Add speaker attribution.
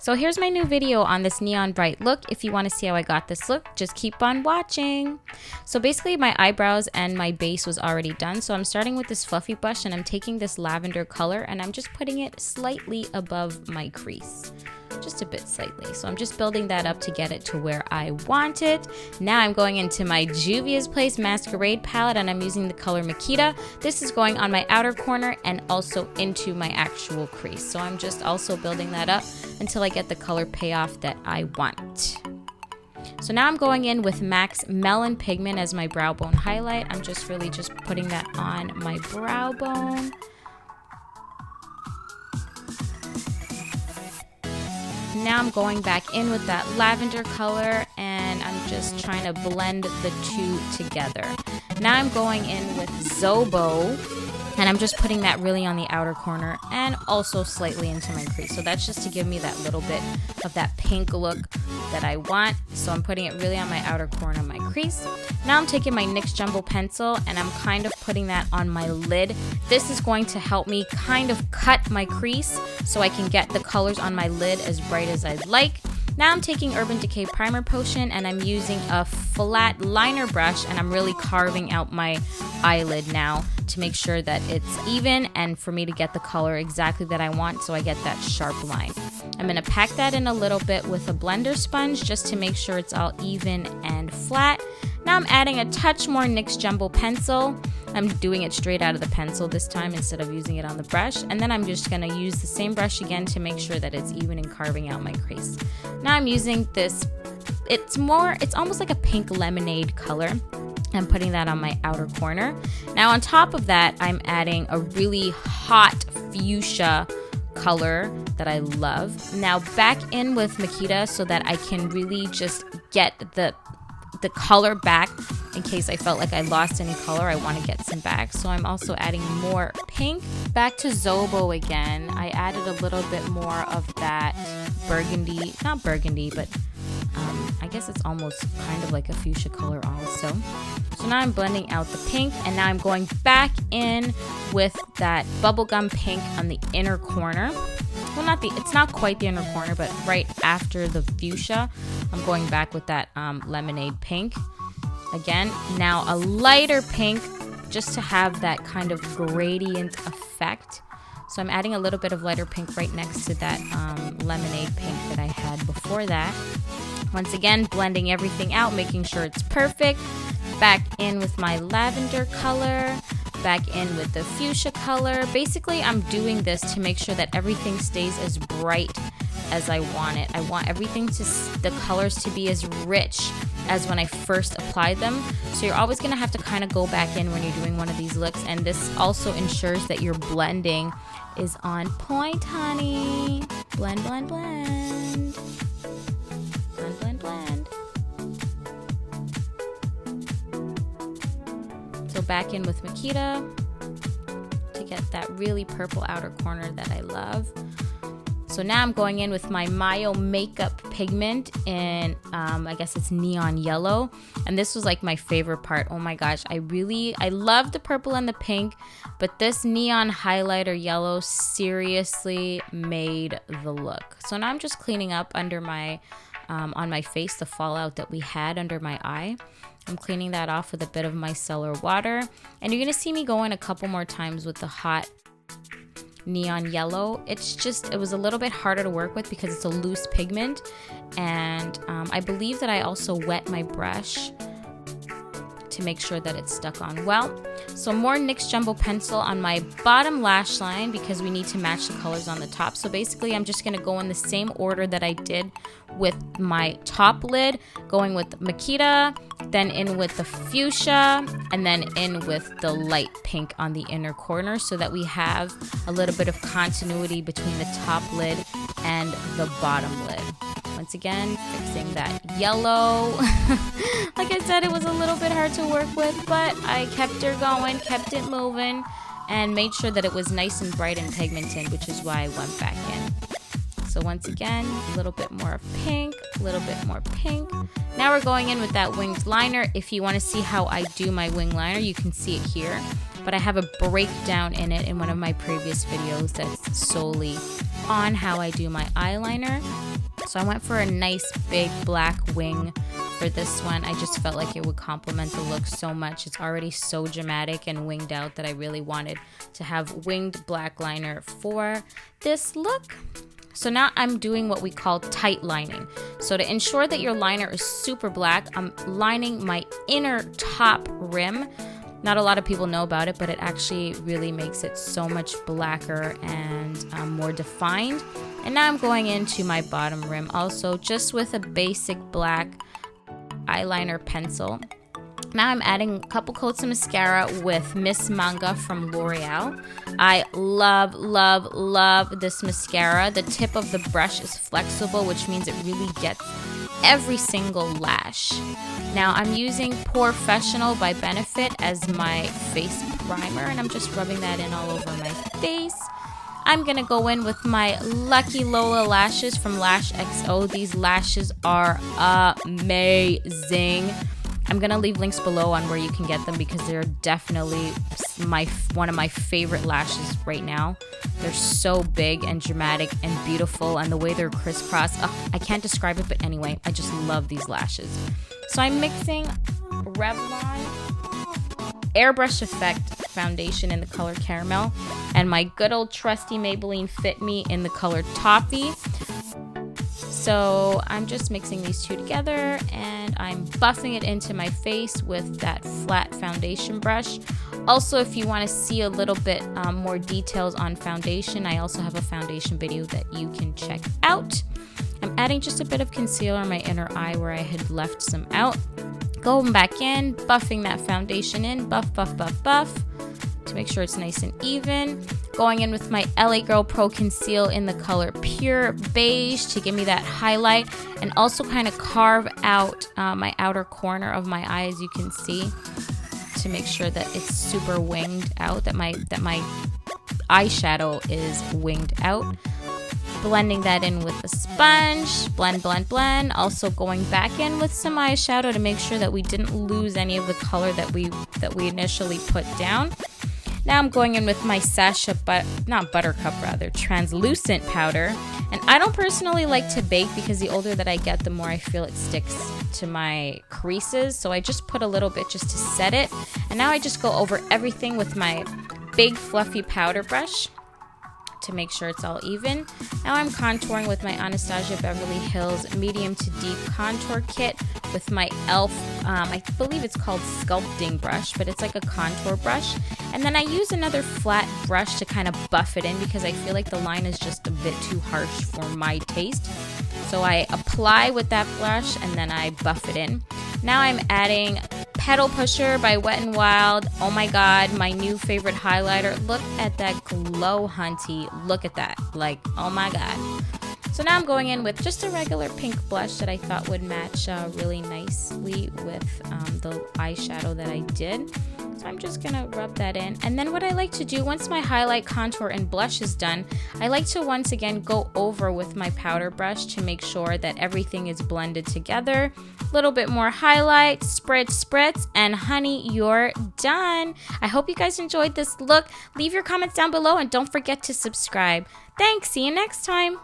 Speaker 1: So here's my new video on this neon bright look. If you want to see how I got this look, just keep on watching. So basically my eyebrows and my base was already done. So I'm starting with this fluffy brush and I'm taking this lavender color and I'm just putting it slightly above my crease. Just a bit slightly. So I'm just building that up to get it to where I want it. Now I'm going into my Juvias Place Masquerade palette and I'm using the color Makita. This is going on my outer corner and also into my actual crease. So I'm just also building that up until I get the color payoff that I want. So now I'm going in with MAC's Melon Pigment as my brow bone highlight. I'm just really just putting that on my brow bone. Now I'm going back in with that lavender color and I'm just trying to blend the two together. Now I'm going in with Zobo and I'm just putting that really on the outer corner and also slightly into my crease. So that's just to give me that little bit of that pink look that I want. So I'm putting it really on my outer corner of my crease. Now I'm taking my NYX Jumbo pencil and I'm kind of putting that on my lid. This is going to help me kind of cut my crease so I can get the colors on my lid as bright as I'd like. Now I'm taking Urban Decay Primer Potion and I'm using a flat liner brush and I'm really carving out my eyelid now to make sure that it's even and for me to get the color exactly that I want so I get that sharp line. I'm going to pack that in a little bit with a blender sponge just to make sure it's all even and flat. Now I'm adding a touch more NYX Jumbo pencil. I'm doing it straight out of the pencil this time instead of using it on the brush. And then I'm just going to use the same brush again to make sure that it's even and carving out my crease. Now I'm using this, it's almost like a pink lemonade color. I'm putting that on my outer corner. Now on top of that, I'm adding a really hot fuchsia color that I love. Now back in with Makita so that I can really just get the color back in case I felt like I lost any color. I want to get some back. So I'm also adding more pink. Back to Zobo again. I added a little bit more of that burgundy, not burgundy, but I guess it's almost kind of like a fuchsia color also. So now I'm blending out the pink and now I'm going back in with that bubblegum pink on the inner corner. Well, it's not quite the inner corner, but right after the fuchsia, I'm going back with that lemonade pink. Again, now a lighter pink just to have that kind of gradient effect. So I'm adding a little bit of lighter pink right next to that lemonade pink that I had before that. Once again, blending everything out, making sure it's perfect. Back in with my lavender color. Back in with the fuchsia color. Basically, I'm doing this to make sure that everything stays as bright as I want it. I want everything the colors to be as rich as when I first applied them. So you're always going to have to kind of go back in when you're doing one of these looks. And this also ensures that your blending is on point, honey. Blend, blend, blend. Blend, blend, blend. So back in with Makita to get that really purple outer corner that I love. So now I'm going in with my Mayo Makeup Pigment in, I guess it's neon yellow. And this was like my favorite part. Oh my gosh, I love the purple and the pink, but this neon highlighter yellow seriously made the look. So now I'm just cleaning up under my, on my face, the fallout that we had under my eye. I'm cleaning that off with a bit of micellar water. And you're gonna see me go in a couple more times with the hot neon yellow. It was a little bit harder to work with because it's a loose pigment. And I believe that I also wet my brush to make sure that it's stuck on well. So more NYX Jumbo pencil on my bottom lash line because we need to match the colors on the top. So basically I'm just gonna go in the same order that I did with my top lid, going with Makita, then in with the fuchsia, and then in with the light pink on the inner corner so that we have a little bit of continuity between the top lid and the bottom lid. Once again, fixing that yellow. Like I said, it was a little bit hard to work with, but I kept her going, kept it moving, and made sure that it was nice and bright and pigmented, which is why I went back in. So once again, a little bit more of pink, a little bit more pink. Now we're going in with that winged liner. If you want to see how I do my wing liner, you can see it here. but I have a breakdown in it in one of my previous videos that's solely on how I do my eyeliner. So I went for a nice big black wing for this one. I just felt like it would complement the look so much. It's already so dramatic and winged out that I really wanted to have winged black liner for this look. So now I'm doing what we call tight lining. So to ensure that your liner is super black, I'm lining my inner top rim. Not a lot of people know about it, but it actually really makes it so much blacker and more defined. And now I'm going into my bottom rim also just with a basic black eyeliner pencil. Now I'm adding a couple coats of mascara with Miss Manga from L'Oreal. I love, love, love this mascara. The tip of the brush is flexible, which means it really gets every single lash. Now I'm using Professional by Benefit as my face primer, and I'm just rubbing that in all over my face. I'm gonna go in with my Lucky Lola lashes from Lash XO. These lashes are amazing. I'm gonna leave links below on where you can get them because they're definitely one of my favorite lashes right now. They're so big and dramatic and beautiful, and the way they're crisscross, I can't describe it, but anyway, I just love these lashes. So I'm mixing Revlon Airbrush Effect foundation in the color Caramel and my good old trusty Maybelline Fit Me in the color Toffee. So I'm just mixing these two together and I'm buffing it into my face with that flat foundation brush. Also, if you want to see a little bit more details on foundation, I also have a foundation video that you can check out. I'm adding just a bit of concealer on my inner eye where I had left some out. Going back in, buffing that foundation in, buff, buff, buff, buff, to make sure it's nice and even. Going in with my LA Girl Pro Conceal in the color Pure Beige to give me that highlight and also kind of carve out my outer corner of my eye, as you can see, to make sure that it's super winged out, that my eyeshadow is winged out. Blending that in with the sponge, blend, blend, blend. Also going back in with some eyeshadow to make sure that we didn't lose any of the color that we initially put down. Now I'm going in with my translucent powder. And I don't personally like to bake because the older that I get, the more I feel it sticks to my creases. So I just put a little bit just to set it. And now I just go over everything with my big fluffy powder brush to make sure it's all even. Now I'm contouring with my Anastasia Beverly Hills medium to deep contour kit with my e.l.f. I believe it's called sculpting brush, but it's like a contour brush. And then I use another flat brush to kind of buff it in because I feel like the line is just a bit too harsh for my taste. So I apply with that brush and then I buff it in. Now I'm adding Petal Pusher by Wet n Wild. Oh my god, my new favorite highlighter. Look at that glow, hunty. Look at that. Like, oh my god. So now I'm going in with just a regular pink blush that I thought would match really nicely with the eyeshadow that I did. So I'm just gonna rub that in. And then what I like to do, once my highlight, contour, and blush is done, I like to once again go over with my powder brush to make sure that everything is blended together. A little bit more highlight, spritz, spritz, and honey, you're done. I hope you guys enjoyed this look. Leave your comments down below and don't forget to subscribe. Thanks, see you next time.